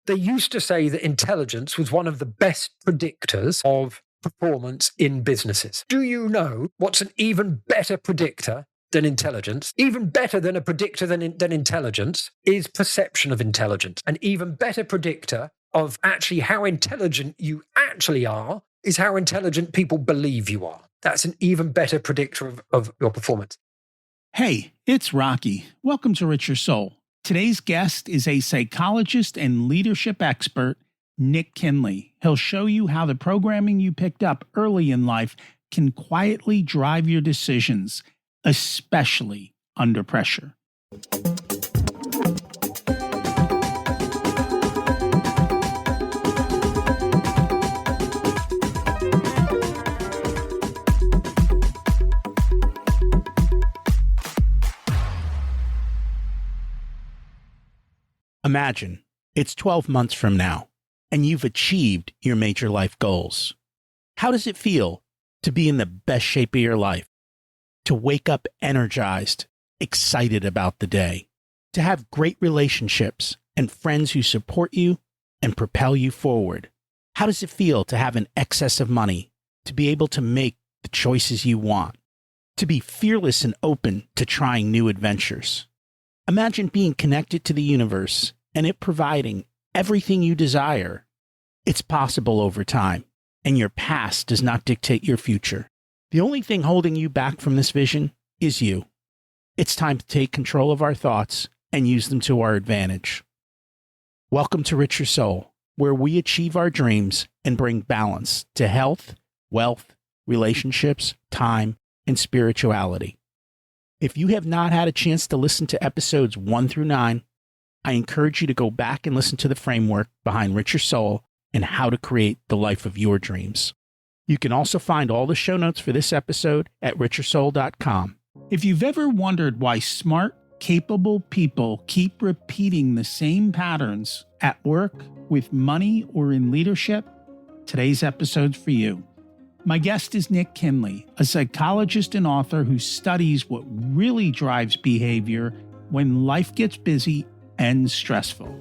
They used to say that intelligence was one of the best predictors of performance in businesses. Do you know what's an even better predictor than intelligence? Even better than a predictor than intelligence is perception of intelligence. An even better predictor of actually how intelligent you actually are is how intelligent people believe you are. That's an even better predictor of your performance. Hey, it's Rocky. Welcome to Richer Soul. Today's guest is a psychologist and leadership expert, Nik Kinley. He'll show you how the programming you picked up early in life can quietly drive your decisions, especially under pressure. Imagine it's 12 months from now, and you've achieved your major life goals. How does it feel to be in the best shape of your life? To wake up energized, excited about the day? To have great relationships and friends who support you and propel you forward? How does it feel to have an excess of money, to be able to make the choices you want? To be fearless and open to trying new adventures? Imagine being connected to the universe and it providing everything you desire. It's possible over time, and your past does not dictate your future. The only thing holding you back from this vision is you. It's time to take control of our thoughts and use them to our advantage. Welcome to Richer Soul, where we achieve our dreams and bring balance to health, wealth, relationships, time, and spirituality. If you have not had a chance to listen to episodes 1 through 9, I encourage you to go back and listen to the framework behind Richer Soul and how to create the life of your dreams. You can also find all the show notes for this episode at richersoul.com. If you've ever wondered why smart, capable people keep repeating the same patterns at work, with money, or in leadership, today's episode's for you. My guest is Nik Kinley, a psychologist and author who studies what really drives behavior when life gets busy and stressful.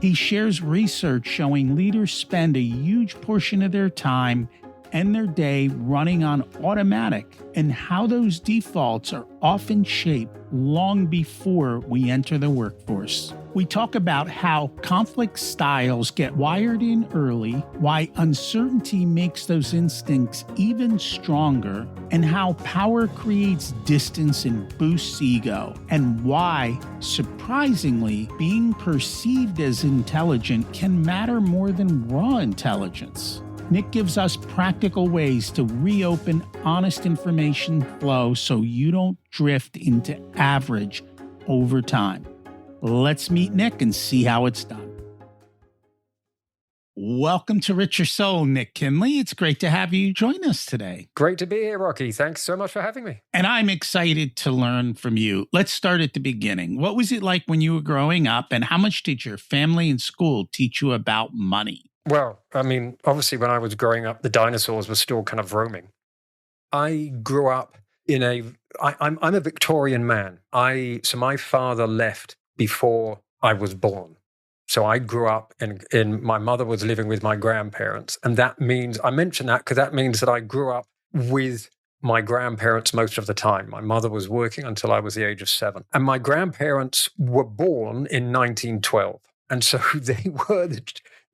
He shares research showing leaders spend a huge portion of their time and their day running on automatic, and how those defaults are often shaped long before we enter the workforce. We talk about how conflict styles get wired in early, why uncertainty makes those instincts even stronger, and how power creates distance and boosts ego, and why, surprisingly, being perceived as intelligent can matter more than raw intelligence. Nik gives us practical ways to reopen honest information flow so you don't drift into average over time. Let's meet Nik and see how it's done. Welcome to Richer Soul, Nik Kinley. It's great to have you join us today. Great to be here, Rocky. Thanks so much for having me. And I'm excited to learn from you. Let's start at the beginning. What was it like when you were growing up, and how much did your family and school teach you about money? Well, I mean, obviously when I was growing up, the dinosaurs were still kind of roaming. I grew up I'm a Victorian man. So my father left before I was born. So I grew up in my mother was living with my grandparents. And that means, I mention that because that means that I grew up with my grandparents most of the time. My mother was working until I was the age of 7. And my grandparents were born in 1912. And so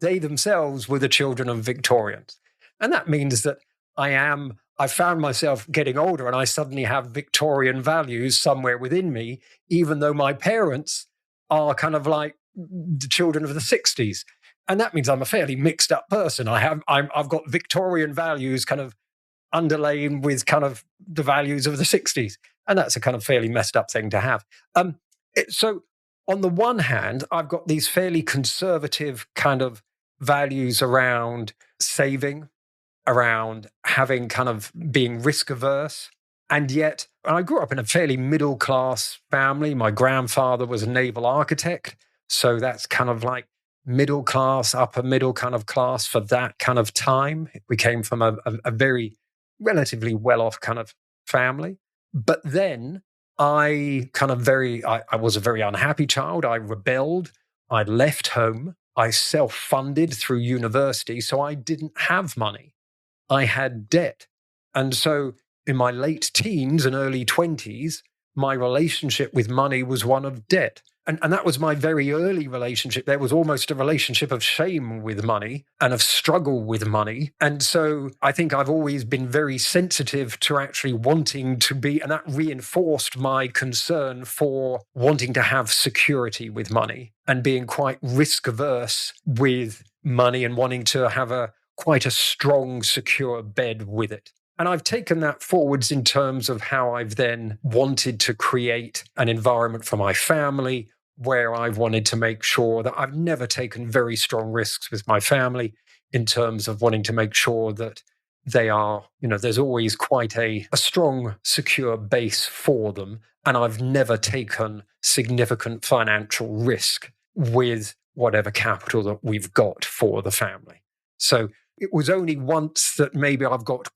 they themselves were the children of Victorians. And that means that I found myself getting older and I suddenly have Victorian values somewhere within me, even though my parents are kind of like the children of the 60s. And that means I'm a fairly mixed up person. I've got Victorian values kind of underlain with kind of the values of the 60s. And that's a kind of fairly messed up thing to have. So on the one hand, I've got these fairly conservative kind of values around saving, around having kind of being risk averse. And yet, I grew up in a fairly middle class family. My grandfather was a naval architect. So that's kind of like middle class, upper middle kind of class for that kind of time. We came from a very relatively well-off kind of family. But then I was a very unhappy child. I rebelled. I left home. I self-funded through university, so I didn't have money. I had debt. And so in my late teens and early 20s, my relationship with money was one of debt. And that was my very early relationship. There was almost a relationship of shame with money and of struggle with money. And so I think I've always been very sensitive to actually wanting to be, and that reinforced my concern for wanting to have security with money and being quite risk averse with money and wanting to have quite a strong, secure bed with it. And I've taken that forwards in terms of how I've then wanted to create an environment for my family where I've wanted to make sure that I've never taken very strong risks with my family in terms of wanting to make sure that they are, there's always quite a strong, secure base for them. And I've never taken significant financial risk with whatever capital that we've got for the family. So it was only once that maybe I've got,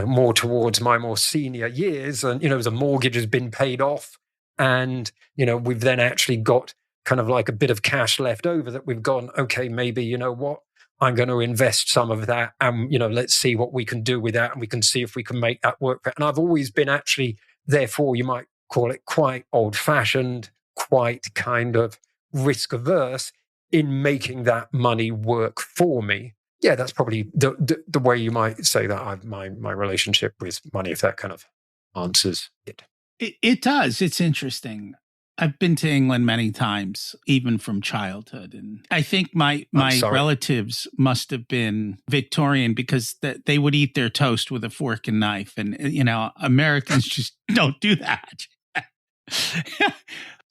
more towards my more senior years and, the mortgage has been paid off and, we've then actually got kind of like a bit of cash left over that we've gone, okay, maybe, you know what, I'm going to invest some of that and, let's see what we can do with that and we can see if we can make that work. And I've always been actually, therefore, you might call it quite old-fashioned, quite kind of risk-averse in making that money work for me. Yeah, that's probably the way you might say that my relationship with money, if that kind of answers it. It does. It's interesting. I've been to England many times, even from childhood. And I think my relatives must have been Victorian because they would eat their toast with a fork and knife. And, Americans just don't do that.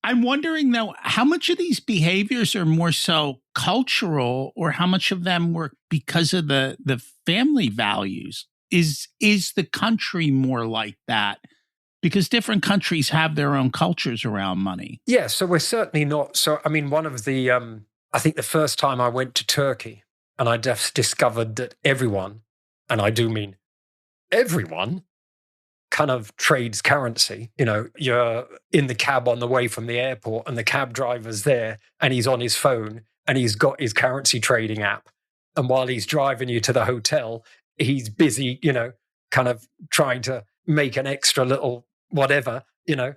I'm wondering, though, how much of these behaviors are more so cultural or how much of them were because of the family values? Is the country more like that? Because different countries have their own cultures around money. Yeah, so we're certainly not. So, I mean, one of the, I think the first time I went to Turkey and I just discovered that everyone, and I do mean everyone, kind of trades currency. You're in the cab on the way from the airport and the cab driver's there and he's on his phone and he's got his currency trading app. And while he's driving you to the hotel, he's busy, kind of trying to make an extra little whatever, and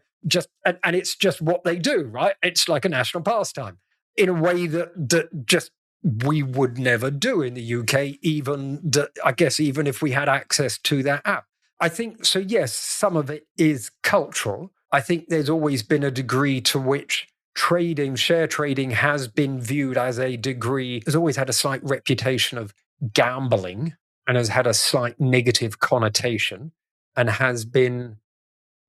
it's just what they do, right? It's like a national pastime in a way that just we would never do in the UK, even if we had access to that app. I think so. Yes, some of it is cultural. I think there's always been a degree to which share trading has been viewed as has always had a slight reputation of gambling and has had a slight negative connotation and has been,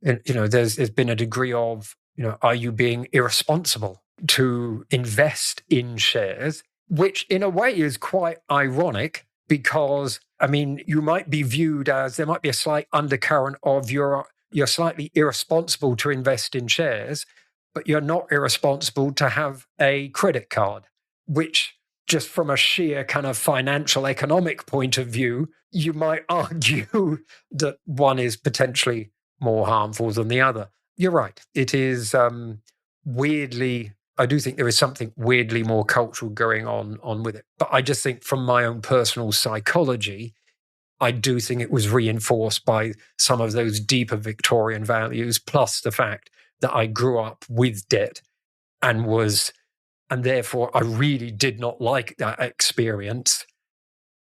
there's been a degree of, are you being irresponsible to invest in shares, which in a way is quite ironic because, I mean, you might be viewed as, there might be a slight undercurrent of you're slightly irresponsible to invest in shares, but you're not irresponsible to have a credit card, which just from a sheer kind of financial economic point of view, you might argue that one is potentially more harmful than the other. You're right. It is weirdly, I do think there is something weirdly more cultural going on with it. But I just think from my own personal psychology, I do think it was reinforced by some of those deeper Victorian values, plus the fact that I grew up with debt and therefore I really did not like that experience.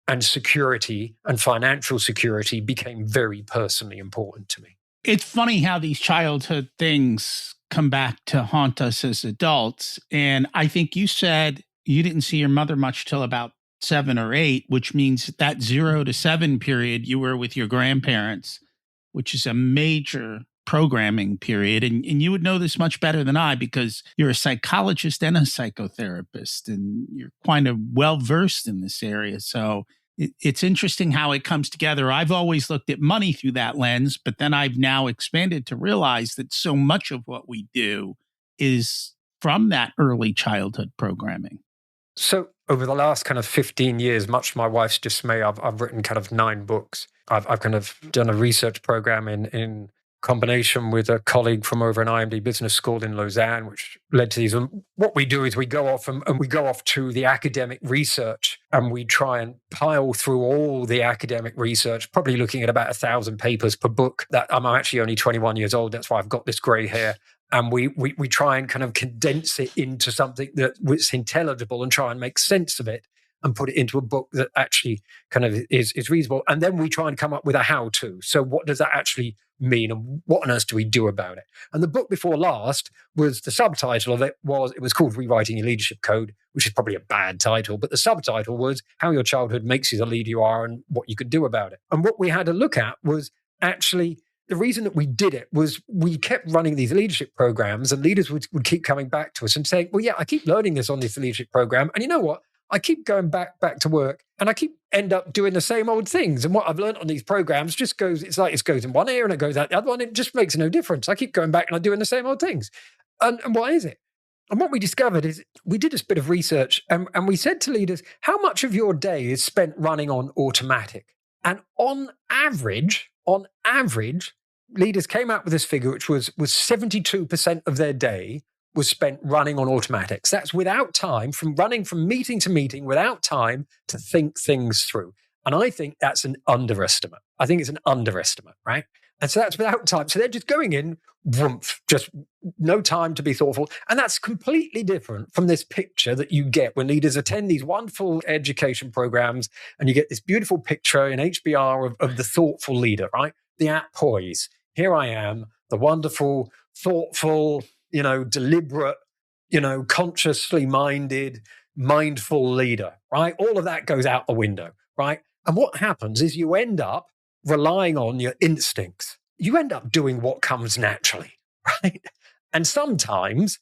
And security and financial security became very personally important to me. It's funny how these childhood things come back to haunt us as adults. And I think you said you didn't see your mother much till about 7 or 8, which means that 0 to 7 period you were with your grandparents, which is a major programming period. And you would know this much better than I because you're a psychologist and a psychotherapist, and you're kind of well-versed in this area. So it's interesting how it comes together. I've always looked at money through that lens, but then I've now expanded to realize that so much of what we do is from that early childhood programming. So over the last kind of 15 years, much to my wife's dismay, I've written kind of 9 books. I've kind of done a research program in combination with a colleague from over an IMD business school in Lausanne, which led to these. And what we do is we go off and we go off to the academic research, and we try and pile through all the academic research, probably looking at about 1,000 papers per book. That I'm actually only 21 years old. That's why I've got this gray hair. And we try and kind of condense it into something that's intelligible and try and make sense of it and put it into a book that actually kind of is reasonable. And then we try and come up with a how-to. So what does that actually mean, and what on earth do we do about it? And the book before last was, the subtitle of it was called Rewriting Your Leadership Code, which is probably a bad title, but the subtitle was How Your Childhood Makes You the Leader You Are and What You Can Do About It. And what we had to look at was actually, the reason that we did it was we kept running these leadership programs, and leaders would keep coming back to us and saying, well, yeah, I keep learning this on this leadership program. And you know what? I keep going back to work, and I end up doing the same old things. And what I've learned on these programs just goes, it's like it goes in one ear and it goes out the other one. It just makes no difference. I keep going back and I'm doing the same old things. And why is it? And what we discovered is we did a bit of research, and we said to leaders, how much of your day is spent running on automatic? And on average, leaders came out with this figure, which was 72% of their day was spent running on automatics. That's without time, from running from meeting to meeting, without time to think things through. And I think that's an underestimate. I think it's an underestimate, right? And so that's without time. So they're just going in, whoomph, just no time to be thoughtful. And that's completely different from this picture that you get when leaders attend these wonderful education programs, and you get this beautiful picture in HBR of the thoughtful leader, right? The at poise. Here I am, the wonderful, thoughtful, deliberate, consciously mindful leader, right? All of that goes out the window, right? And what happens is you end up relying on your instincts. You end up doing what comes naturally, right? And sometimes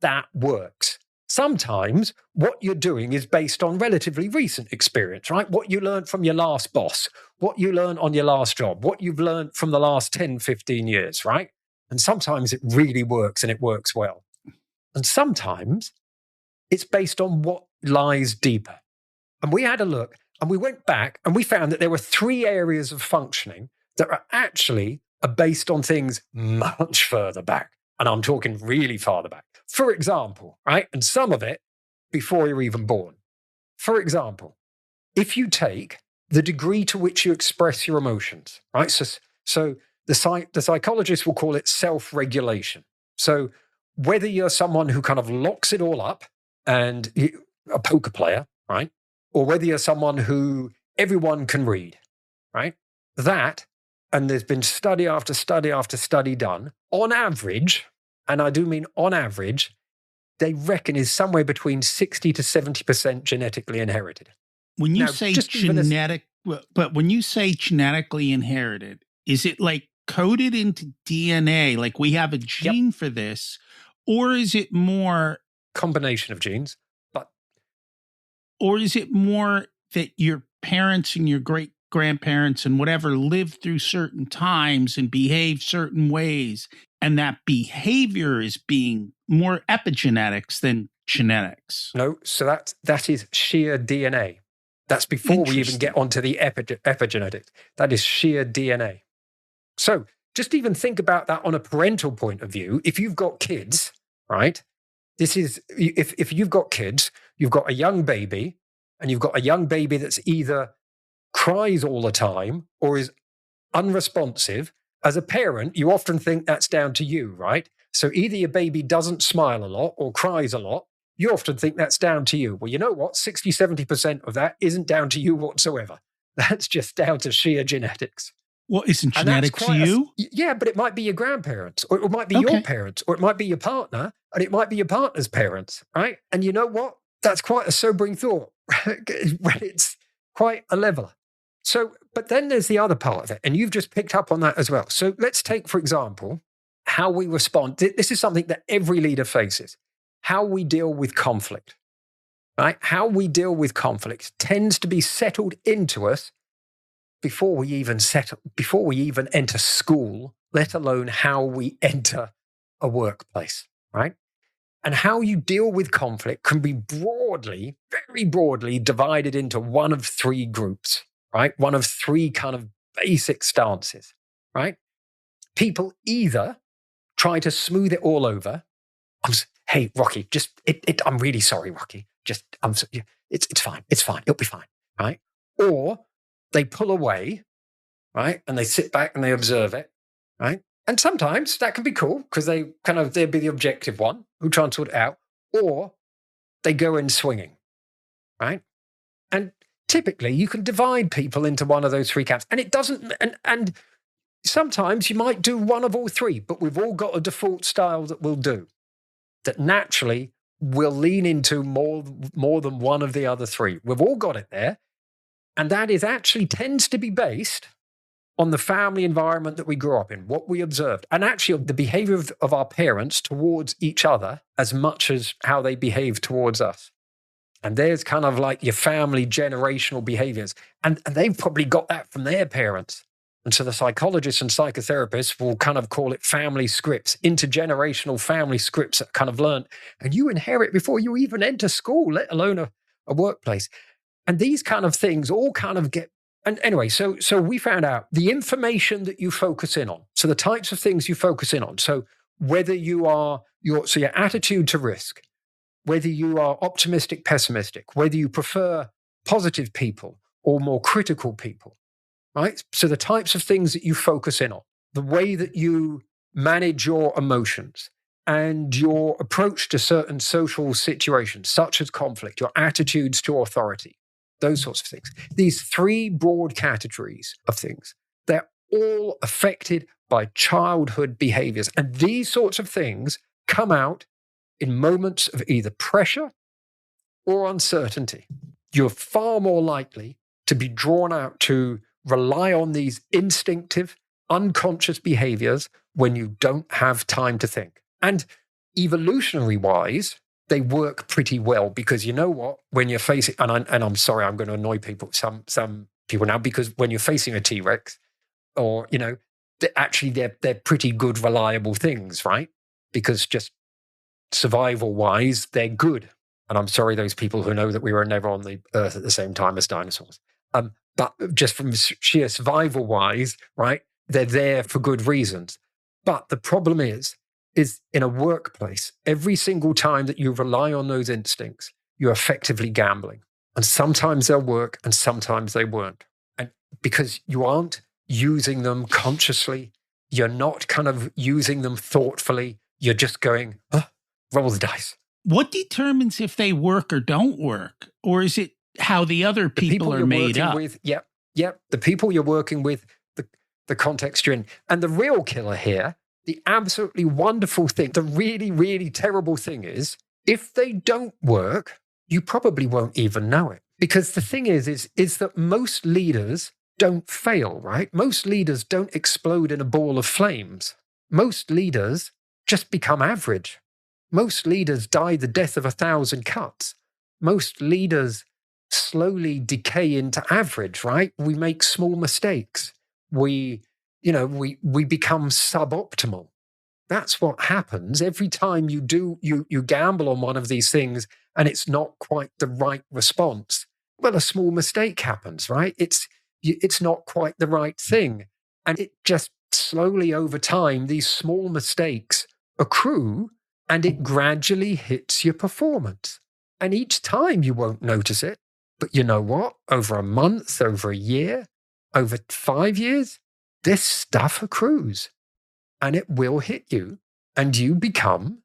that works. Sometimes what you're doing is based on relatively recent experience, right? What you learned from your last boss, what you learned on your last job, what you've learned from the last 10, 15 years, right? And sometimes it really works, and it works well. And sometimes it's based on what lies deeper. And we had a look, and we went back, and we found that there were 3 areas of functioning that are based on things much further back. And I'm talking really farther back. For example, right? And some of it before you're even born. For example, if you take the degree to which you express your emotions, right? So the psychologist will call it self-regulation. So whether you're someone who kind of locks it all up and a poker player, right? Or whether you're someone who everyone can read, right? That, and there's been study after study after study done, on average, and I do mean on average, they reckon is somewhere between 60 to 70% genetically inherited. When you say genetic, but when you say genetically inherited, is it like coded into DNA, like we have a gene for this, or is it more combination of genes? Or is it more that your parents and your great grandparents and whatever lived through certain times and behaved certain ways, and that behavior is being more epigenetics than genetics? No, so that is sheer DNA. That's before we even get onto the epigenetics. That is sheer DNA. So just even think about that on a parental point of view. If you've got kids, right? This is, if you've got kids, you've got a young baby, and you've got a young baby that's either cries all the time or is unresponsive. As a parent, you often think that's down to you, right? So either your baby doesn't smile a lot or cries a lot. You often think that's down to you. Well, you know what? 60, 70% of that isn't down to you whatsoever. That's just down to sheer genetics. Well, isn't genetics you? Yeah, but it might be your grandparents, or it might be your parents, or it might be your partner, and it might be your partner's parents, right? And you know what? That's quite a sobering thought, when it's quite a leveler. So, but then there's the other part of it, and you've just picked up on that as well. So let's take, for example, how we respond. This is something that every leader faces. How we deal with conflict, right? How we deal with conflict tends to be settled into us before we even enter school, let alone how we enter a workplace, right? And how you deal with conflict can be broadly, very broadly divided into one of 3 groups, right? One of 3 kind of basic stances, right? people either try to smooth it all over. Hey, Rocky, I'm really sorry, Rocky. It's fine. It's fine. It'll be fine, right? Or they pull away, right? And they sit back and they observe it, right? And sometimes that can be cool because they'd be the objective one who try and sort it out. Or they go in swinging, right? And typically you can divide people into one of those three camps. And it doesn't, and sometimes you might do one of all three, but we've all got a default style that we'll do, that naturally will lean into more than one of the other three. We've all got it there. And that is actually tends to be based on the family environment that we grew up in, what we observed, and actually the behavior of our parents towards each other as much as how they behave towards us. And there's kind of like your family generational behaviors. And they've probably got that from their parents. And so the psychologists and psychotherapists will kind of call it family scripts, intergenerational family scripts that kind of learned. And you inherit before you even enter school, let alone a workplace. And these kind of things all kind of get, and anyway, so we found out the information that you focus in on. So the types of things you focus in on. So whether your attitude to risk, whether you are optimistic, pessimistic, whether you prefer positive people or more critical people, right? So the types of things that you focus in on, the way that you manage your emotions and your approach to certain social situations, such as conflict, your attitudes to authority, those sorts of things. These three broad categories of things, they're all affected by childhood behaviors. And these sorts of things come out in moments of either pressure or uncertainty. You're far more likely to be drawn out to rely on these instinctive, unconscious behaviors when you don't have time to think. And evolutionary-wise, they work pretty well because you know what? When you're facing, and I'm sorry, I'm going to annoy people, some people now, because when you're facing a T-Rex, or they're pretty good, reliable things, right? Because just survival-wise, they're good. And I'm sorry, those people who know that we were never on the Earth at the same time as dinosaurs. But just from sheer survival-wise, right? They're there for good reasons. But the problem is in a workplace, every single time that you rely on those instincts, you're effectively gambling. And sometimes they'll work and sometimes they won't. And because you aren't using them consciously, you're not kind of using them thoughtfully, you're just going, roll the dice. What determines if they work or don't work? Or is it how the other people are made up? Yep. The people you're working with, the context you're in. And the real killer here, the absolutely wonderful thing, the really, really terrible thing is, if they don't work, you probably won't even know it. Because the thing is that most leaders don't fail, right? Most leaders don't explode in a ball of flames. Most leaders just become average. Most leaders die the death of 1,000 cuts. Most leaders slowly decay into average, right? We make small mistakes. We become suboptimal. That's what happens every time you gamble on one of these things and it's not quite the right response. Well, a small mistake happens, right? It's not quite the right thing. And it just slowly over time, these small mistakes accrue and it gradually hits your performance. And each time you won't notice it. But you know what? Over a month, over a year, over 5 years, this stuff accrues and it will hit you and you become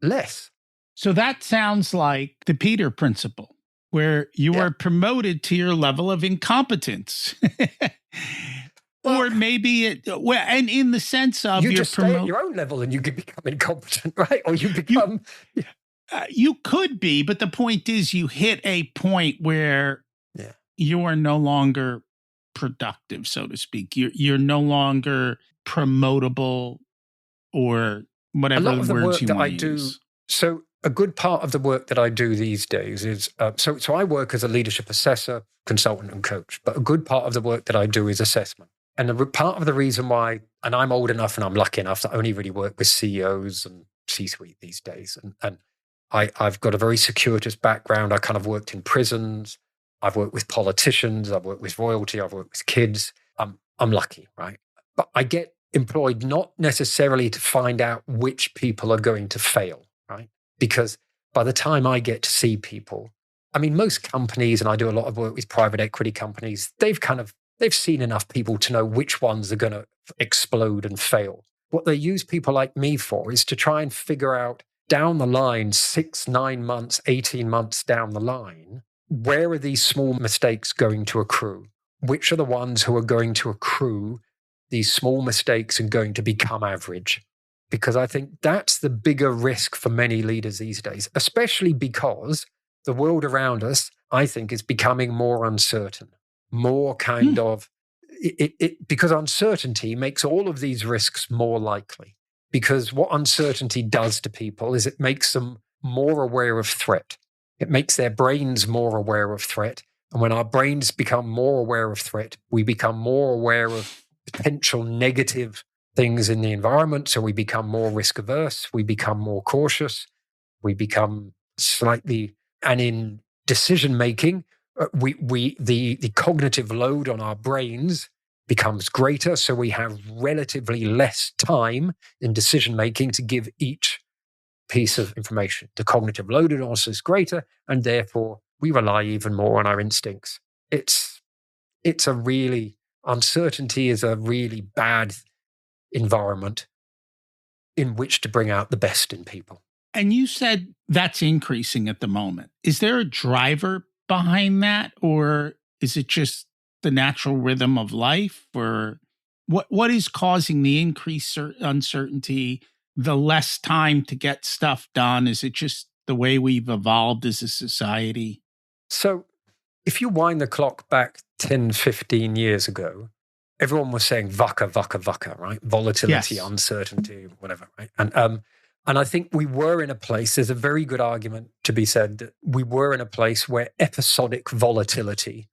less. So that sounds like the Peter principle, where you are promoted to your level of incompetence. Or maybe and in the sense of you just stay at your own level and you can become incompetent, right? Or you become... You could be, but the point is you hit a point where you are no longer productive, so to speak. You're no longer promotable or whatever a lot of the words work that I do. So a good part of the work that I do these days is, so I work as a leadership assessor, consultant and coach, but a good part of the work that I do is assessment. And part of the reason why, and I'm old enough and I'm lucky enough that I only really work with CEOs and C-suite these days. And I've got a very circuitous background. I kind of worked in prisons. I've worked with politicians. I've worked with royalty. I've worked with kids. I'm lucky, right? But I get employed not necessarily to find out which people are going to fail, right? Because by the time I get to see people, I mean, most companies, and I do a lot of work with private equity companies, they've seen enough people to know which ones are going to explode and fail. What they use people like me for is to try and figure out down the line, 6, 9 months, 18 months down the line, where are these small mistakes going to accrue? Which are the ones who are going to accrue these small mistakes and going to become average? Because I think that's the bigger risk for many leaders these days, especially because the world around us, I think, is becoming more uncertain, more kind of, because uncertainty makes all of these risks more likely. Because what uncertainty does to people is it makes them more aware of threat. It makes their brains more aware of threat. And when our brains become more aware of threat, we become more aware of potential negative things in the environment. So we become more risk averse. We become more cautious. We become slightly, and in decision making, the cognitive load on our brains becomes greater. So we have relatively less time in decision making to give each piece of information. The cognitive load on us is greater, and therefore we rely even more on our instincts. Uncertainty is a really bad environment in which to bring out the best in people. And you said that's increasing at the moment. Is there a driver behind that, or is it just the natural rhythm of life? Or what is causing the increased uncertainty, the less time to get stuff done? Is it just the way we've evolved as a society? So if you wind the clock back 10, 15 years ago, everyone was saying VUCA, right? Volatility, yes. Uncertainty, whatever, right? And I think we were in a place, there's a very good argument to be said that we were in a place where episodic volatility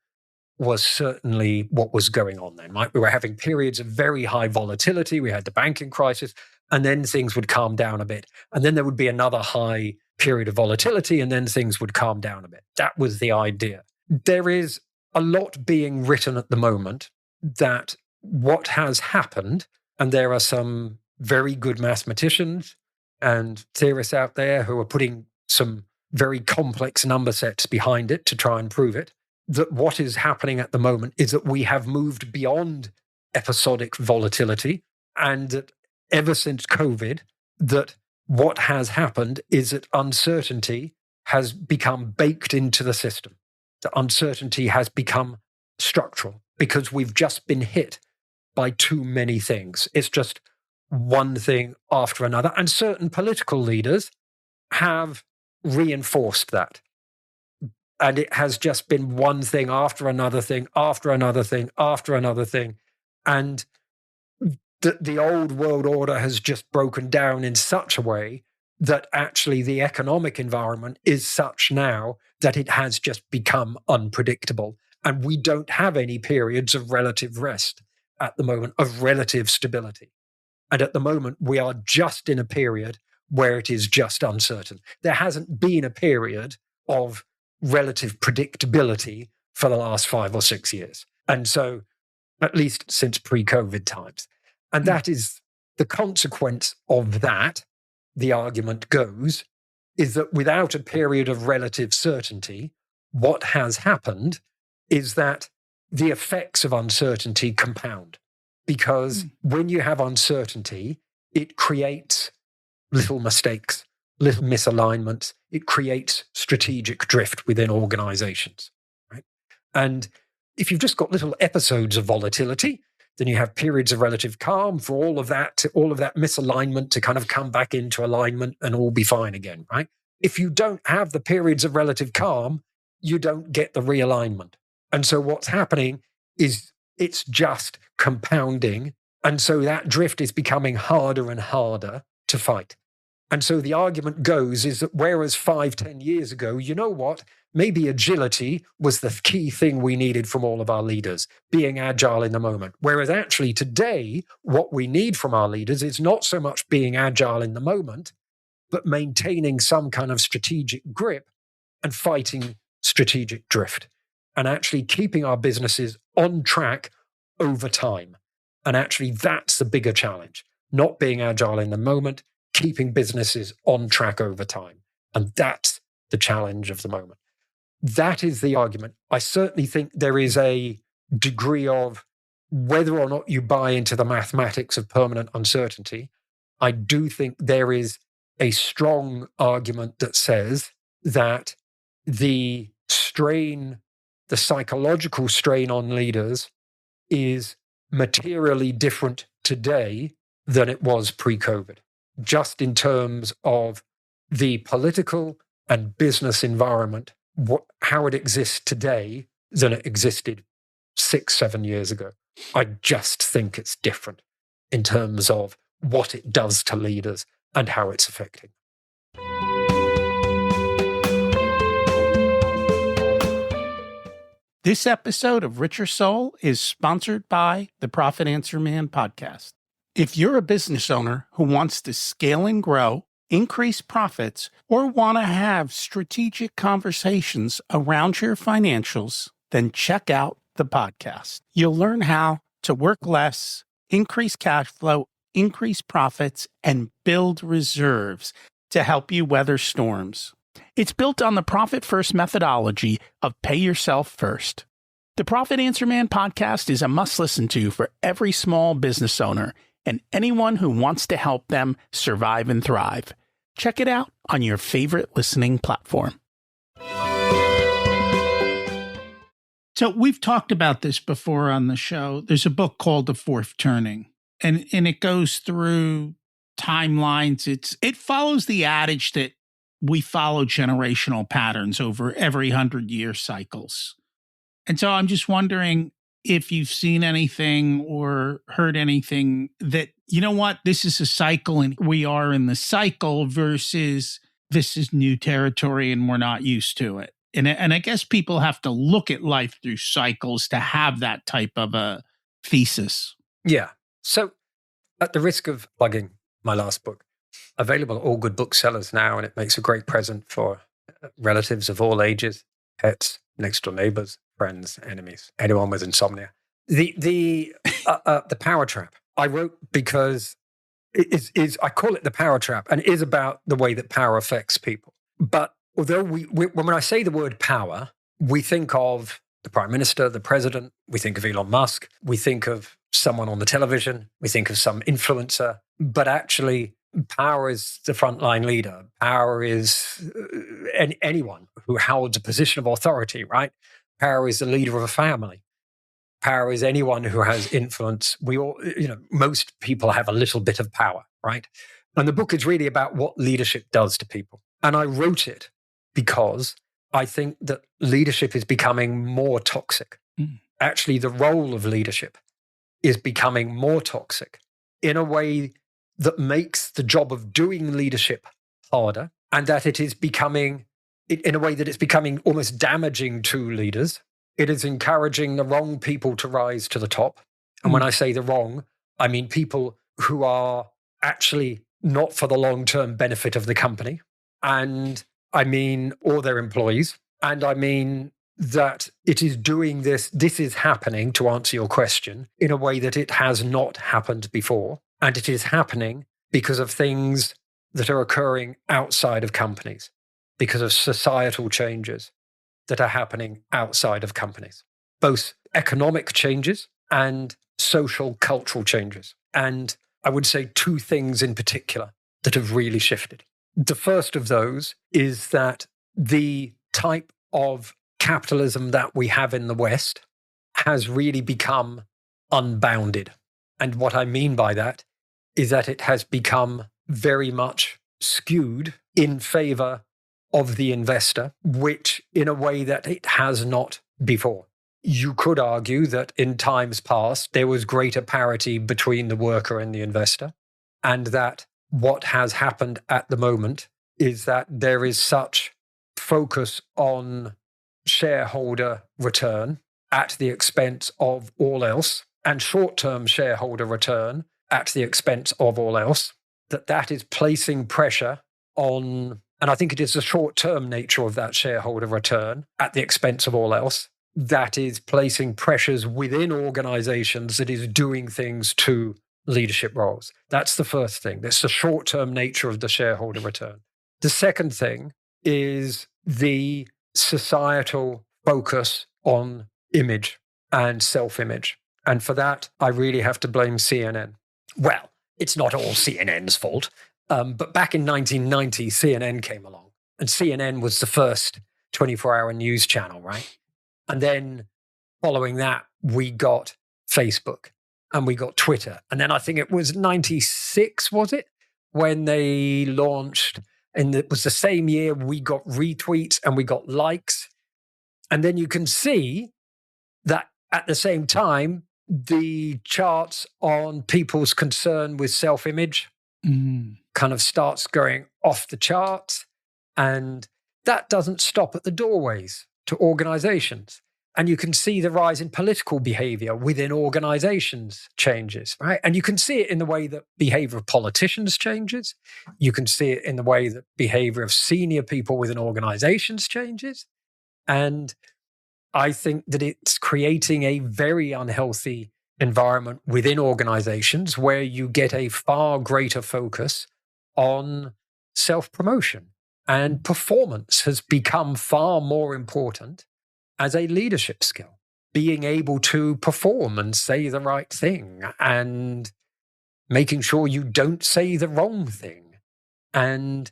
was certainly what was going on then, right? We were having periods of very high volatility. We had the banking crisis, and then things would calm down a bit. And then there would be another high period of volatility, and then things would calm down a bit. That was the idea. There is a lot being written at the moment that what has happened, and there are some very good mathematicians and theorists out there who are putting some very complex number sets behind it to try and prove it, that what is happening at the moment is that we have moved beyond episodic volatility, and that ever since COVID, that what has happened is that uncertainty has become baked into the system. The uncertainty has become structural because we've just been hit by too many things. It's just one thing after another. And certain political leaders have reinforced that. And it has just been one thing after another thing, after another thing, after another thing. And the old world order has just broken down in such a way that actually the economic environment is such now that it has just become unpredictable. And we don't have any periods of relative rest at the moment, of relative stability. And at the moment, we are just in a period where it is just uncertain. There hasn't been a period of relative predictability for the last 5 or 6 years. And so, at least since pre-COVID times. And that is the consequence of that, the argument goes, is that without a period of relative certainty, what has happened is that the effects of uncertainty compound. Because when you have uncertainty, it creates little mistakes, little misalignments. It creates strategic drift within organizations, right? And if you've just got little episodes of volatility, then you have periods of relative calm for all of that misalignment to kind of come back into alignment and all be fine again, right? If you don't have the periods of relative calm, you don't get the realignment. And so what's happening is it's just compounding. And so that drift is becoming harder and harder to fight. And so the argument goes is that whereas 5, 10 years ago, you know what? Maybe agility was the key thing we needed from all of our leaders, being agile in the moment. Whereas actually today, what we need from our leaders is not so much being agile in the moment, but maintaining some kind of strategic grip and fighting strategic drift and actually keeping our businesses on track over time. And actually, that's the bigger challenge, not being agile in the moment, keeping businesses on track over time. And that's the challenge of the moment. That is the argument. I certainly think there is a degree of whether or not you buy into the mathematics of permanent uncertainty. I do think there is a strong argument that says that the strain, the psychological strain on leaders is materially different today than it was pre-COVID, just in terms of the political and business environment, how it exists today than it existed 6-7 years ago. I just think it's different in terms of what it does to leaders and how it's affecting. This episode of Richer Soul is sponsored by the Profit Answer Man podcast. If you're a business owner who wants to scale and grow, increase profits, or want to have strategic conversations around your financials, then check out the podcast. You'll learn how to work less, increase cash flow, increase profits, and build reserves to help you weather storms. It's built on the Profit First methodology of pay yourself first. The Profit Answer Man podcast is a must listen to for every small business owner and anyone who wants to help them survive and thrive. Check it out on your favorite listening platform. So we've talked about this before on the show. There's a book called The Fourth Turning, and it goes through timelines. It follows the adage that we follow generational patterns over every 100-year cycles. And so I'm just wondering if you've seen anything or heard anything that, you know what, this is a cycle and we are in the cycle versus this is new territory and we're not used to it. And I guess people have to look at life through cycles to have that type of a thesis. Yeah. So at the risk of plugging my last book, available at all good booksellers now, and it makes a great present for relatives of all ages, pets, next door neighbors, friends, enemies, anyone with insomnia. The Power Trap I wrote because it is I call it the Power Trap, and it is about the way that power affects people. But although when I say the word power, we think of the Prime Minister, the President, we think of Elon Musk, we think of someone on the television, we think of some influencer, but actually power is the frontline leader. Power is anyone who holds a position of authority, right? Power is the leader of a family. Power is anyone who has influence. We all, most people have a little bit of power, right? And the book is really about what leadership does to people. And I wrote it because I think that leadership is becoming more toxic. Actually, the role of leadership is becoming more toxic in a way that makes the job of doing leadership harder, and that it is becoming, in a way that it's becoming almost damaging to leaders. It is encouraging the wrong people to rise to the top. And when I say the wrong, I mean people who are actually not for the long-term benefit of the company. And I mean all their employees. And I mean that it is doing this is happening, to answer your question, in a way that it has not happened before. And it is happening because of things that are occurring outside of companies, because of societal changes that are happening outside of companies, both economic changes and social cultural changes. And I would say two things in particular that have really shifted. The first of those is that the type of capitalism that we have in the West has really become unbounded. And what I mean by that is that it has become very much skewed in favor of the investor, which in a way that it has not before. You could argue that in times past, there was greater parity between the worker and the investor, and that what has happened at the moment is that there is such focus on shareholder return at the expense of all else, and short-term shareholder return at the expense of all else, that is placing pressure on, and I think it is the short-term nature of that shareholder return at the expense of all else, that is placing pressures within organizations that is doing things to leadership roles. That's the first thing. That's the short-term nature of the shareholder return. The second thing is the societal focus on image and self-image. And for that, I really have to blame CNN. Well, it's not all CNN's fault, but back in 1990, CNN came along. And CNN was the first 24-hour news channel, right? And then following that, we got Facebook and we got Twitter. And then I think it was 96, was it? When they launched, and it was the same year we got retweets and we got likes. And then you can see that at the same time, the charts on people's concern with self-image kind of starts going off the charts. And that doesn't stop at the doorways to organizations. And you can see the rise in political behavior within organizations changes, right? And you can see it in the way that behavior of politicians changes. You can see it in the way that behavior of senior people within organizations changes. And I think that it's creating a very unhealthy environment within organizations where you get a far greater focus on self-promotion. And performance has become far more important as a leadership skill. Being able to perform and say the right thing and making sure you don't say the wrong thing. And,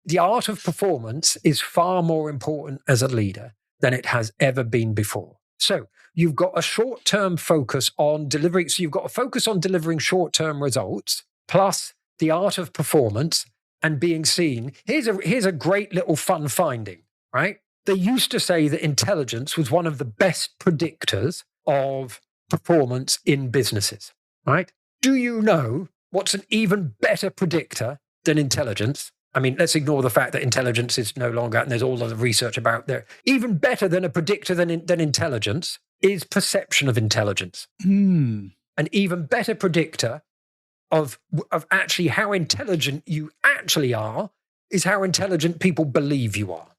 the art of performance is far more important as a leader than it has ever been before. So you've got a short-term focus on delivering. So you've got a focus on delivering short-term results, plus the art of performance and being seen. Here's a great little fun finding, right? They used to say that intelligence was one of the best predictors of performance in businesses, right? Do you know what's an even better predictor than intelligence? I mean, let's ignore the fact that intelligence is no longer, and there's all of the research about there. Even better than a predictor than intelligence is perception of intelligence. An even better predictor of actually how intelligent you actually are is how intelligent people believe you are.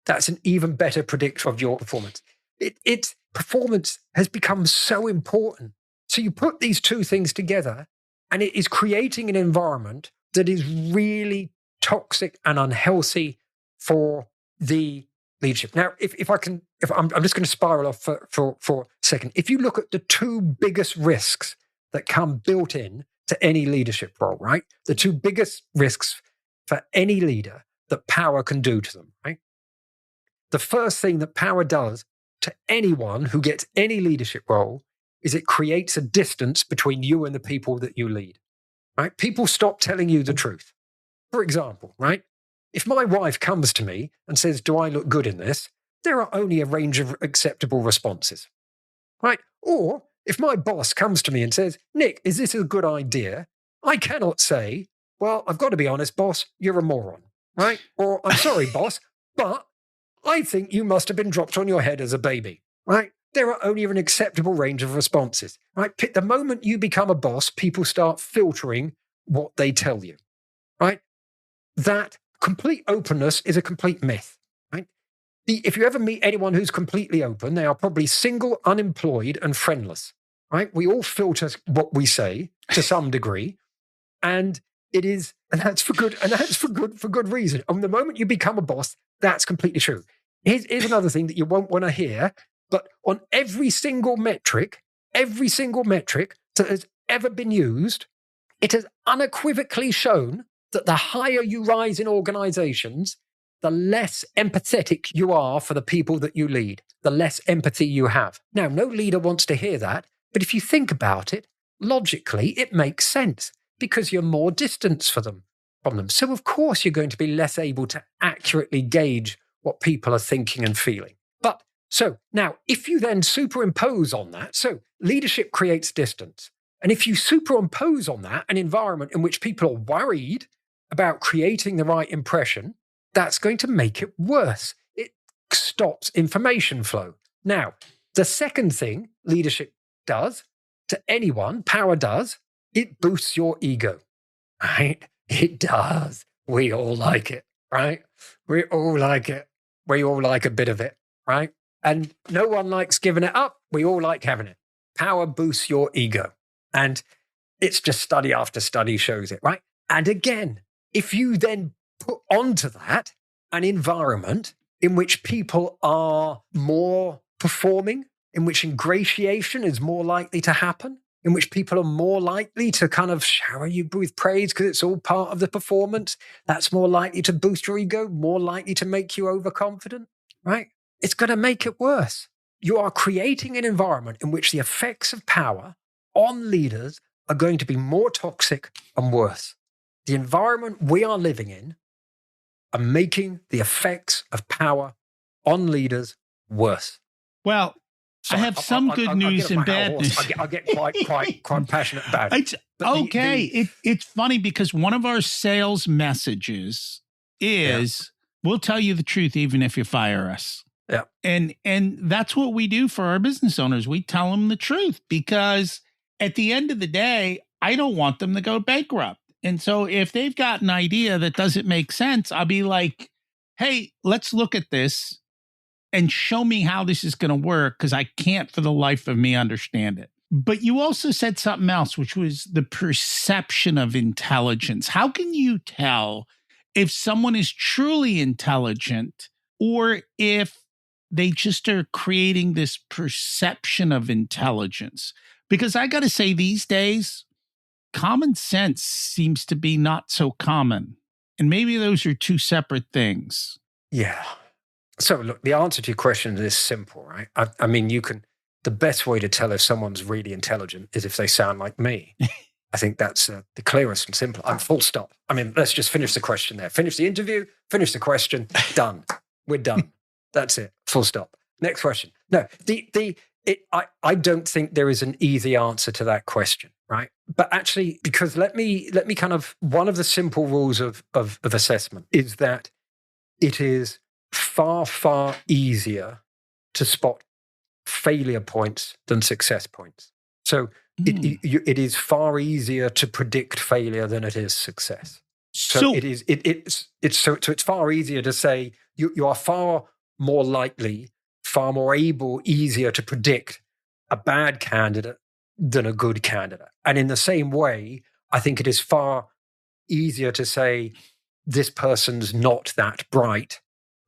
That's an even better predictor of your performance. It's performance has become so important. So you put these two things together, and it is creating an environment that is really toxic and unhealthy for the leadership. Now, if I'm just going to spiral off for a second. If you look at the two biggest risks that come built in to any leadership role, right? The two biggest risks for any leader that power can do to them, right? The first thing that power does to anyone who gets any leadership role is it creates a distance between you and the people that you lead, right? People stop telling you the truth. For example, right? If my wife comes to me and says, "Do I look good in this?" there are only a range of acceptable responses, right? Or if my boss comes to me and says, "Nick, is this a good idea?" I cannot say, "Well, I've got to be honest, boss, you're a moron," right? Or, "I'm sorry, boss, but I think you must have been dropped on your head as a baby," right? There are only an acceptable range of responses, right? The moment you become a boss, people start filtering what they tell you, right? That complete openness is a complete myth, right? If you ever meet anyone who's completely open, they are probably single, unemployed, and friendless, right? We all filter what we say to some degree, and that's for good, and that's for good reason. And the moment you become a boss, that's completely true. Here's another thing that you won't want to hear, but on every single metric that has ever been used, it has unequivocally shown that the higher you rise in organizations, the less empathetic you are for the people that you lead, the less empathy you have. Now, no leader wants to hear that, but if you think about it, logically, it makes sense because you're more distant from them. So, of course, you're going to be less able to accurately gauge what people are thinking and feeling. But so now, if you then superimpose on that, so leadership creates distance. And if you superimpose on that an environment in which people are worried about creating the right impression, that's going to make it worse. It stops information flow. Now, the second thing leadership does to anyone, power does, it boosts your ego, right? It does. We all like it, right? We all like it. We all like a bit of it, right? And no one likes giving it up. We all like having it. Power boosts your ego. And it's just study after study shows it, right? And again, if you then put onto that an environment in which people are more performing, in which ingratiation is more likely to happen, in which people are more likely to kind of shower you with praise because it's all part of the performance, that's more likely to boost your ego, more likely to make you overconfident, right? It's going to make it worse. You are creating an environment in which the effects of power on leaders are going to be more toxic and worse. The environment we are living in are making the effects of power on leaders worse. Well, So I have some good news and bad news. I'll get quite passionate about it. It's funny because one of our sales messages is we'll tell you the truth even if you fire us. Yeah. And that's what we do for our business owners. We tell them the truth because at the end of the day, I don't want them to go bankrupt. And so if they've got an idea that doesn't make sense, I'll be like, hey, let's look at this and show me how this is going to work because I can't for the life of me understand it. But you also said something else, which was the perception of intelligence. How can you tell if someone is truly intelligent or if they just are creating this perception of intelligence? Because I got to say, these days, common sense seems to be not so common. And maybe those are two separate things. Yeah. So look, the answer to your question is simple, right? I mean, the best way to tell if someone's really intelligent is if they sound like me. I think that's the clearest and simple. I'm full stop. I mean, let's just finish the question there. Finish the interview, finish the question, done. We're done. That's it. Full stop. Next question. No, I don't think there is an easy answer to that question, right? But actually, because let me kind of, one of the simple rules of assessment is that it is far, far easier to spot failure points than success points. So it is far easier to predict failure than it is success. So it's far easier to say you are far more likely, far more able, easier to predict a bad candidate than a good candidate. And in the same way, I think it is far easier to say this person's not that bright.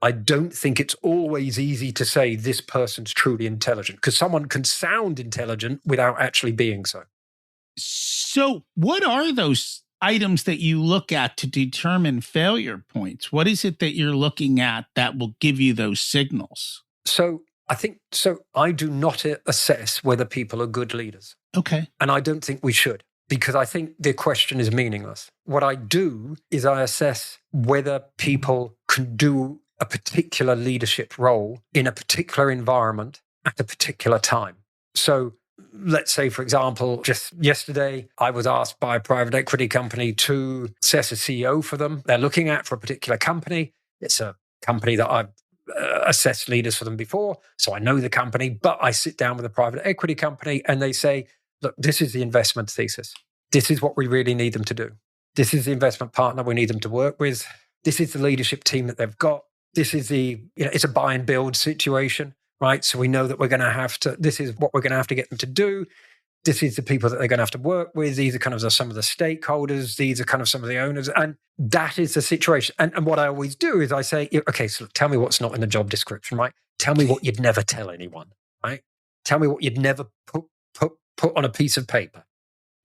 I don't think it's always easy to say this person's truly intelligent because someone can sound intelligent without actually being so. So what are those items that you look at to determine failure points? What is it that you're looking at that will give you those signals? So I do not assess whether people are good leaders. Okay. And I don't think we should because I think the question is meaningless. What I do is I assess whether people can do a particular leadership role in a particular environment at a particular time. So let's say, for example, just yesterday, I was asked by a private equity company to assess a CEO for them. They're looking at for a particular company. It's a company that I've assessed leaders for them before, so I know the company, but I sit down with a private equity company and they say, look, this is the investment thesis. This is what we really need them to do. This is the investment partner we need them to work with. This is the leadership team that they've got. This is it's a buy and build situation, right? So we know that this is what we're going to have to get them to do. This is the people that they're going to have to work with. These are kind of some of the stakeholders. These are kind of some of the owners. And that is the situation. And what I always do is I say, okay, so tell me what's not in the job description, right? Tell me what you'd never tell anyone, right? Tell me what you'd never put on a piece of paper,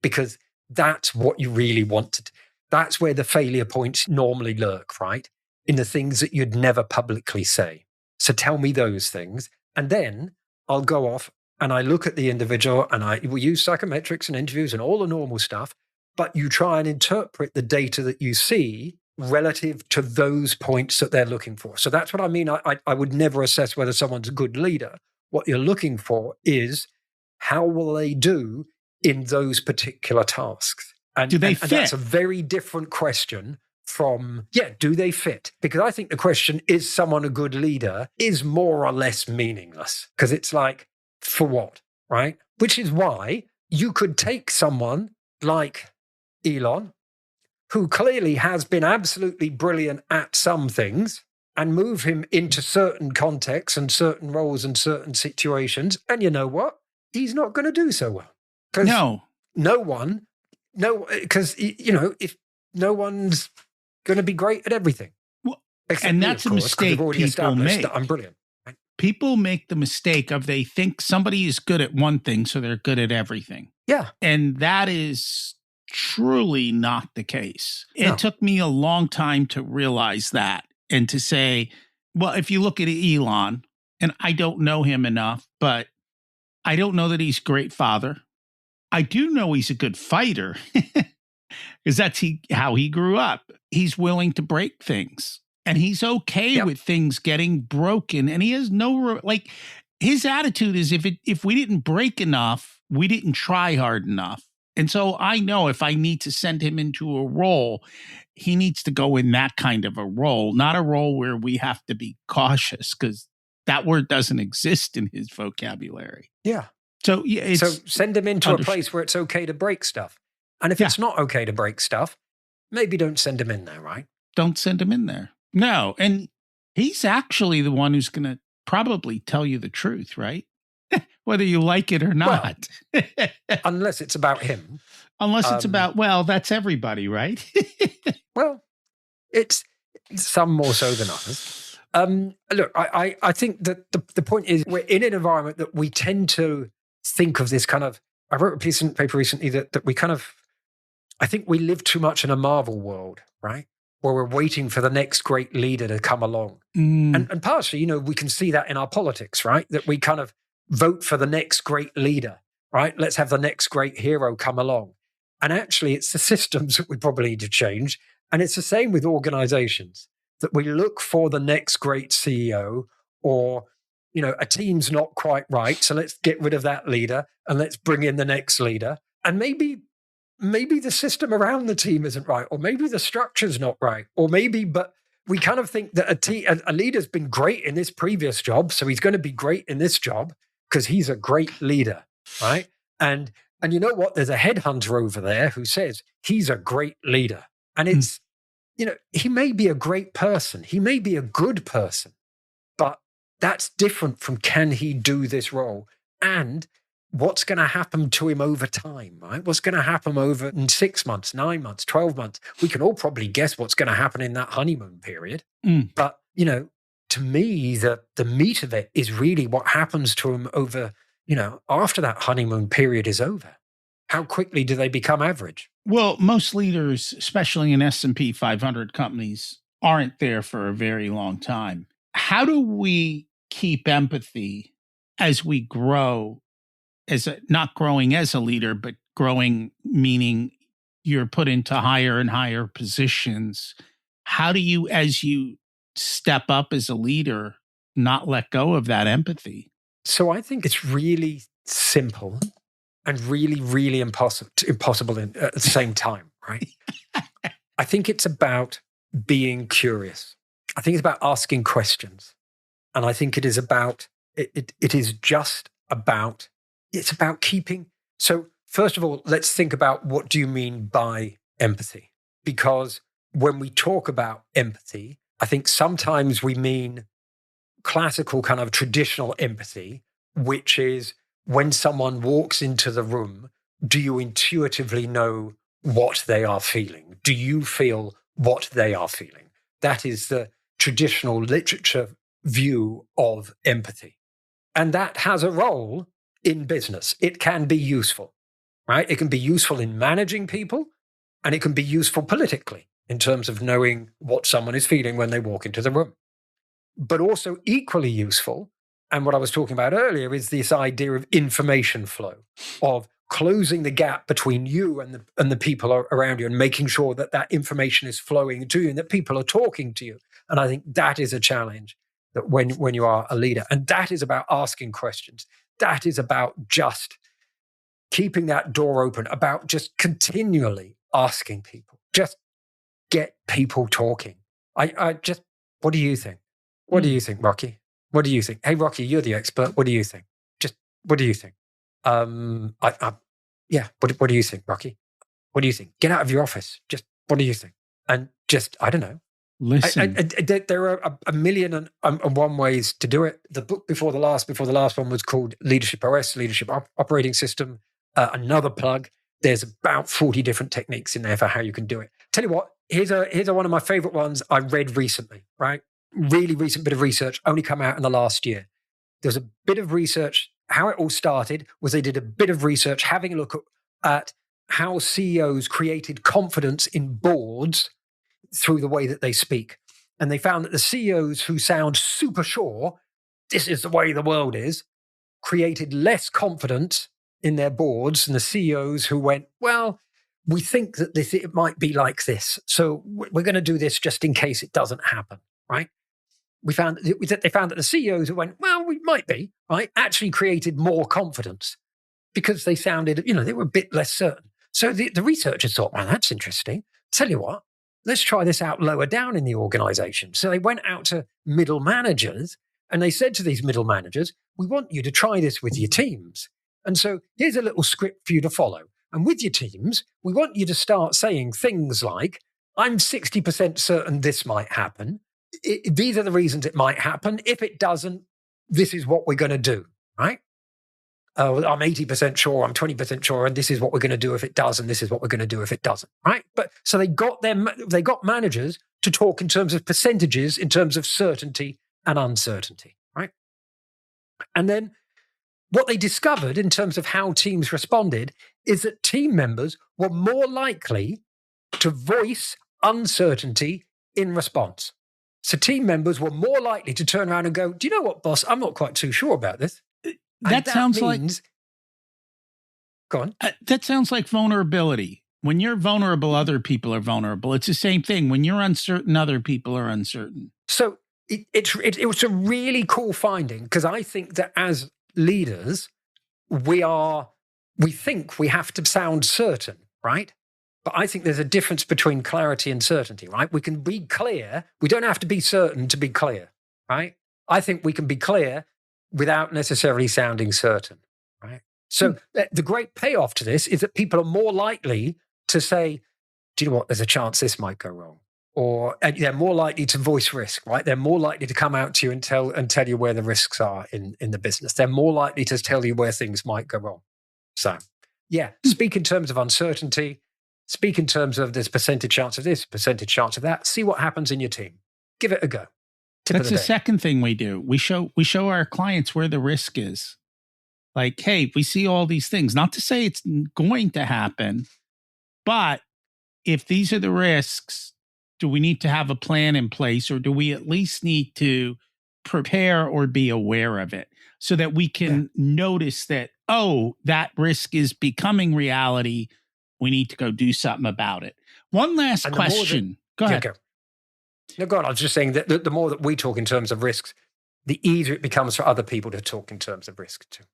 because that's what you really wanted. That's where the failure points normally lurk, right? In the things that you'd never publicly say. So tell me those things. And then I'll go off and I look at the individual and we use psychometrics and interviews and all the normal stuff, but you try and interpret the data that you see relative to those points that they're looking for. So that's what I mean. I would never assess whether someone's a good leader. What you're looking for is how will they do in those particular tasks? And, do they fit? And that's a very different question from, do they fit? Because I think the question, is someone a good leader, is more or less meaningless. Because it's like, for what, right? Which is why you could take someone like Elon, who clearly has been absolutely brilliant at some things and move him into certain contexts and certain roles and certain situations. And you know what? He's not going to do so well. No. Because, if no one's going to be great at everything. Well, except and me, that's of a course, 'cause mistake we've already people established make. that I'm brilliant. People make the mistake of they think somebody is good at one thing, so they're good at everything. Yeah. And that is truly not the case. No. It took me a long time to realize that and to say, well, if you look at Elon, and I don't know him enough, but I don't know that he's a great father. I do know he's a good fighter because that's how he grew up. He's willing to break things. And he's okay with things getting broken. And he has his attitude is if we didn't break enough, we didn't try hard enough. And so I know if I need to send him into a role, he needs to go in that kind of a role, not a role where we have to be cautious, because that word doesn't exist in his vocabulary. Yeah. So so send him into a place where it's okay to break stuff. And if it's not okay to break stuff, maybe don't send him in there, right? Don't send him in there. No. And he's actually the one who's going to probably tell you the truth, right? Whether you like it or not. Well, unless it's about him. Unless it's about, that's everybody, right? Well, it's some more so than others. Look, I think that the point is we're in an environment that we tend to think of this kind of, I wrote a piece in paper recently that we kind of, I think we live too much in a Marvel world, right? Where we're waiting for the next great leader to come along. And partially, we can see that in our politics, right? That we kind of vote for the next great leader, right? Let's have the next great hero come along. And actually, it's the systems that we probably need to change. And it's the same with organizations, that we look for the next great CEO, or, a team's not quite right, so let's get rid of that leader and let's bring in the next leader. And maybe the system around the team isn't right, or maybe the structure's not right, but we kind of think that a leader's been great in this previous job, so he's going to be great in this job because he's a great leader, right? And you know what? There's a headhunter over there who says he's a great leader. And it's, he may be a great person. He may be a good person, but that's different from can he do this role? And what's going to happen to him over time, right? What's going to happen over in 6 months, 9 months, 12 months? We can all probably guess what's going to happen in that honeymoon period. But, to me, the meat of it is really what happens to him over, after that honeymoon period is over. How quickly do they become average? Well, most leaders, especially in S&P 500 companies, aren't there for a very long time. How do we keep empathy as we grow, not growing as a leader, but growing, meaning you're put into higher and higher positions? How do you, as you step up as a leader, not let go of that empathy? So I think it's really simple and really, really impossible at the same time, right? I think it's about being curious. I think it's about asking questions. And I think it is about, it's about keeping. So first of all, let's think about what do you mean by empathy? Because when we talk about empathy, I think sometimes we mean classical kind of traditional empathy, which is when someone walks into the room, do you intuitively know what they are feeling? Do you feel what they are feeling? That is the traditional literature view of empathy. And that has a role in business. It can be useful, right? It can be useful in managing people, and it can be useful politically in terms of knowing what someone is feeling when they walk into the room. But also equally useful, and what I was talking about earlier, is this idea of information flow, of closing the gap between you and the people around you, and making sure that that information is flowing to you and that people are talking to you. And I think that is a challenge that when you are a leader. And that is about asking questions. That is about just keeping that door open, about just continually asking people. Just get people talking. What do you think? What do you think, Rocky? What do you think? Hey, Rocky, you're the expert. What do you think? Just, what do you think? What do you think, Rocky? What do you think? Get out of your office. Just, what do you think? And just, I don't know. Listen. There are a million and one ways to do it. The book before the last one was called Leadership OS, Leadership Operating System. Another plug. There's about 40 different techniques in there for how you can do it. Tell you what, here's one of my favorite ones I read recently, right? Really recent bit of research, only come out in the last year. There's a bit of research. How it all started was they did a bit of research having a look at how CEOs created confidence in boards through the way that they speak. And they found that the CEOs who sound super sure, this is the way the world is, created less confidence in their boards than the CEOs who went, well, we think that it might be like this. So we're going to do this just in case it doesn't happen, right? They found that the CEOs who went, well, we might be, right, actually created more confidence because they sounded, they were a bit less certain. So the researchers thought, man, that's interesting. Tell you what, let's try this out lower down in the organization. So they went out to middle managers and they said to these middle managers, we want you to try this with your teams. And so here's a little script for you to follow. And with your teams, we want you to start saying things like, I'm 60% certain this might happen. These are the reasons it might happen. If it doesn't, this is what we're going to do, right? I'm 80% sure, I'm 20% sure, and this is what we're going to do if it does, and this is what we're going to do if it doesn't, right? But so they got managers to talk in terms of percentages, in terms of certainty and uncertainty, right? And then what they discovered in terms of how teams responded is that team members were more likely to voice uncertainty in response. So team members were more likely to turn around and go, do you know what, boss? I'm not quite too sure about this. That sounds like... Go on. That sounds like vulnerability. When you're vulnerable, other people are vulnerable. It's the same thing. When you're uncertain, other people are uncertain. So it was a really cool finding because I think that as leaders, we think we have to sound certain, right? But I think there's a difference between clarity and certainty, right? We can be clear. We don't have to be certain to be clear, right? I think we can be clear without necessarily sounding certain, right? So the great payoff to this is that people are more likely to say, do you know what, there's a chance this might go wrong. And they're more likely to voice risk, right? They're more likely to come out to you and tell you where the risks are in the business. They're more likely to tell you where things might go wrong. So, yeah, speak in terms of uncertainty. Speak in terms of there's percentage chance of this, percentage chance of that. See what happens in your team. Give it a go. That's the second thing we do. We show our clients where the risk is. Like, hey, we see all these things. Not to say it's going to happen, but if these are the risks, do we need to have a plan in place, or do we at least need to prepare or be aware of it so that we can notice that, oh, that risk is becoming reality. We need to go do something about it. One last question. Go ahead. Yeah, go. No, go on. I was just saying that the more that we talk in terms of risks, the easier it becomes for other people to talk in terms of risk too.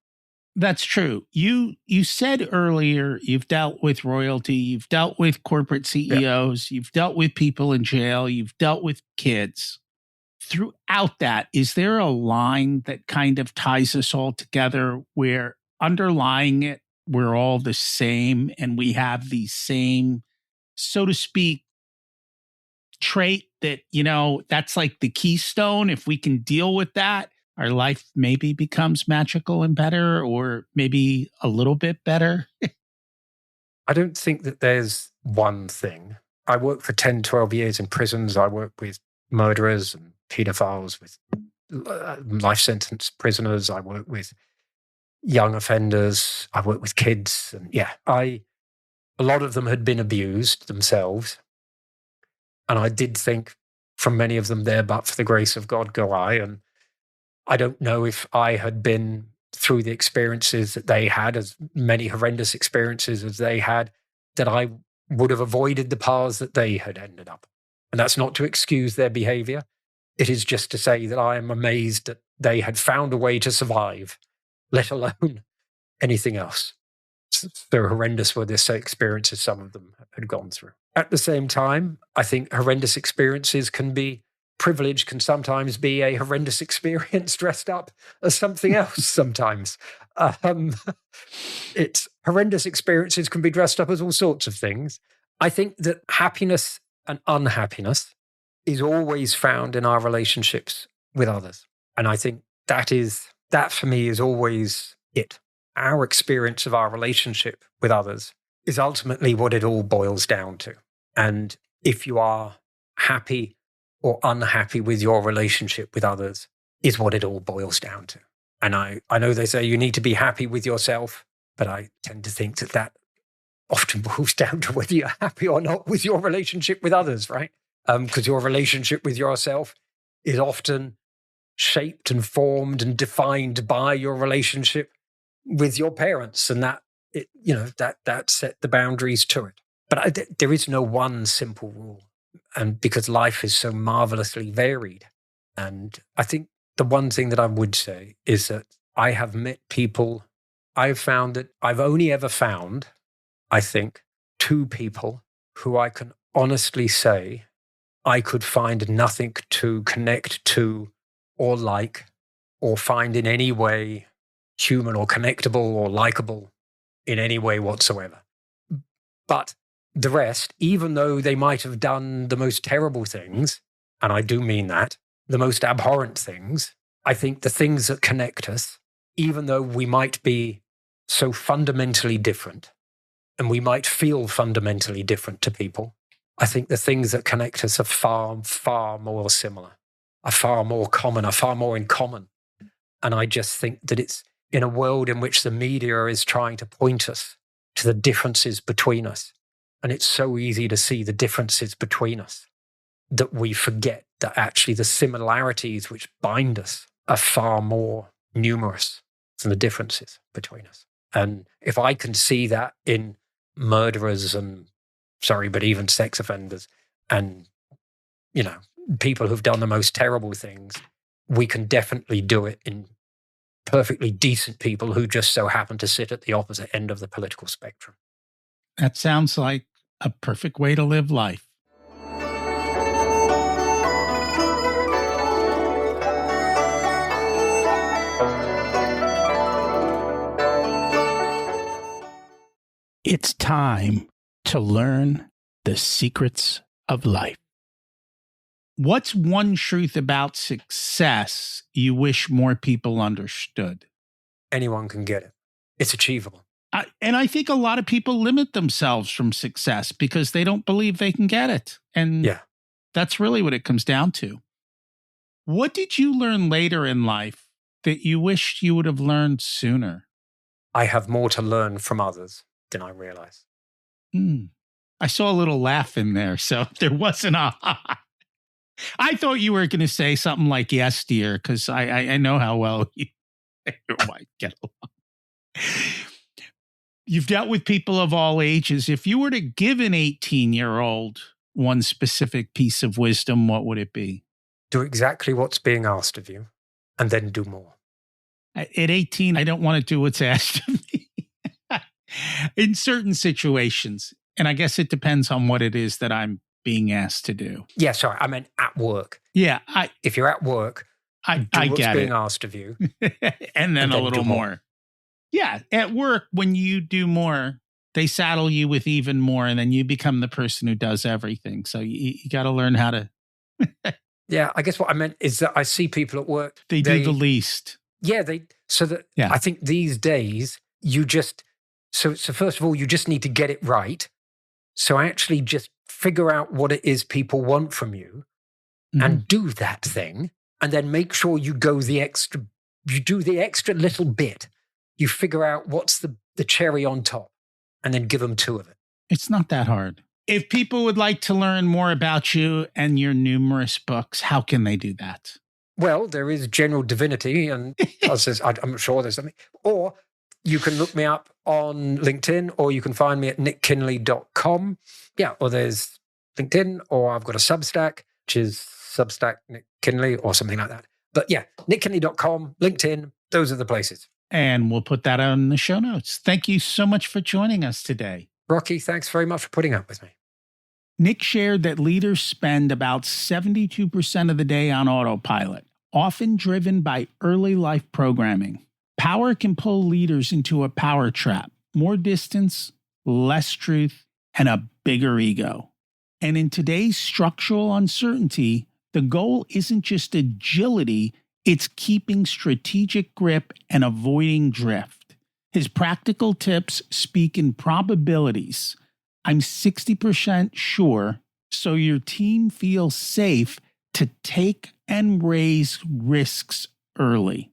That's true. You said earlier you've dealt with royalty, you've dealt with corporate CEOs, you've dealt with people in jail, you've dealt with kids. Throughout that, is there a line that kind of ties us all together where underlying it, we're all the same and we have the same, so to speak, trait that, that's like the keystone? If we can deal with that, our life maybe becomes magical and better, or maybe a little bit better? I don't think that there's one thing. I worked for 10, 12 years in prisons. I worked with murderers and pedophiles, with life sentence prisoners. I worked with young offenders. I worked with kids. And a lot of them had been abused themselves. And I did think from many of them there, but for the grace of God go I. And I don't know if I had been through the experiences that they had, as many horrendous experiences as they had, that I would have avoided the paths that they had ended up. And that's not to excuse their behavior. It is just to say that I am amazed that they had found a way to survive, let alone anything else. So horrendous were the experiences some of them had gone through. At the same time, I think horrendous experiences privilege can sometimes be a horrendous experience dressed up as something else sometimes. Horrendous experiences can be dressed up as all sorts of things. I think that happiness and unhappiness is always found in our relationships with others. And I think that for me is always it. Our experience of our relationship with others is ultimately what it all boils down to. And if you are happy or unhappy with your relationship with others is what it all boils down to. And I know they say you need to be happy with yourself, but I tend to think that often boils down to whether you're happy or not with your relationship with others, right? Because your relationship with yourself is often shaped and formed and defined by your relationship with your parents, and that set the boundaries to it. But there is no one simple rule, and because life is so marvelously varied. And I think the one thing that I would say is that I have met people. I've found that I've only ever found, I think, 2 people who I can honestly say I could find nothing to connect to or like or find in any way human or connectable or likable in any way whatsoever. But the rest, even though they might have done the most terrible things, and I do mean that, the most abhorrent things, I think the things that connect us, even though we might be so fundamentally different and we might feel fundamentally different to people, I think the things that connect us are far, far more similar, are far more common, are far more in common. And I just think that it's in a world in which the media is trying to point us to the differences between us. And it's so easy to see the differences between us that we forget that actually the similarities which bind us are far more numerous than the differences between us. And if I can see that in murderers and, even sex offenders and, people who've done the most terrible things, we can definitely do it in perfectly decent people who just so happen to sit at the opposite end of the political spectrum. That sounds like a perfect way to live life. It's time to learn the secrets of life. What's one truth about success you wish more people understood? Anyone can get it. It's achievable. And I think a lot of people limit themselves from success because they don't believe they can get it. And that's really what it comes down to. What did you learn later in life that you wished you would have learned sooner? I have more to learn from others than I realize. I saw a little laugh in there, so there wasn't a I thought you were going to say something like, yes, dear, because I know how well you and your wife get along. You've dealt with people of all ages. If you were to give an 18-year-old one specific piece of wisdom, what would it be? Do exactly what's being asked of you and then do more. At 18, I don't want to do what's asked of me in certain situations. And I guess it depends on what it is that I'm being asked to do. Yeah, sorry, I meant at work. Yeah. If you're at work, do what's being asked of you. and then a little more. Yeah, at work, when you do more, they saddle you with even more, and then you become the person who does everything. So you got to learn how to. Yeah, I guess what I meant is that I see people at work. They do the least. Yeah, I think these days, you just, so first of all, you just need to get it right. So actually just figure out what it is people want from you and do that thing, and then make sure you do the extra little bit. You figure out what's the cherry on top and then give them 2 of it. It's not that hard. If people would like to learn more about you and your numerous books, how can they do that? Well, there is General Divinity, and I'm sure there's something. Or you can look me up on LinkedIn, or you can find me at nikkinley.com. Yeah, or there's LinkedIn, or I've got a Substack, which is Substack Nik Kinley or something like that. But yeah, nikkinley.com, LinkedIn, those are the places. And we'll put that on the show notes. Thank you so much for joining us today. Rocky, thanks very much for putting up with me. Nik shared that leaders spend about 72% of the day on autopilot, often driven by early life programming. Power can pull leaders into a power trap, more distance, less truth, and a bigger ego. And in today's structural uncertainty, the goal isn't just agility, it's keeping strategic grip and avoiding drift. His practical tips speak in probabilities. I'm 60% sure, so your team feels safe to take and raise risks early.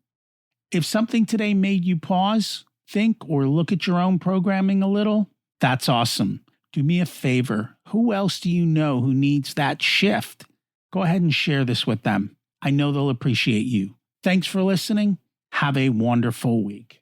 If something today made you pause, think, or look at your own programming a little, that's awesome. Do me a favor. Who else do you know who needs that shift? Go ahead and share this with them. I know they'll appreciate you. Thanks for listening. Have a wonderful week.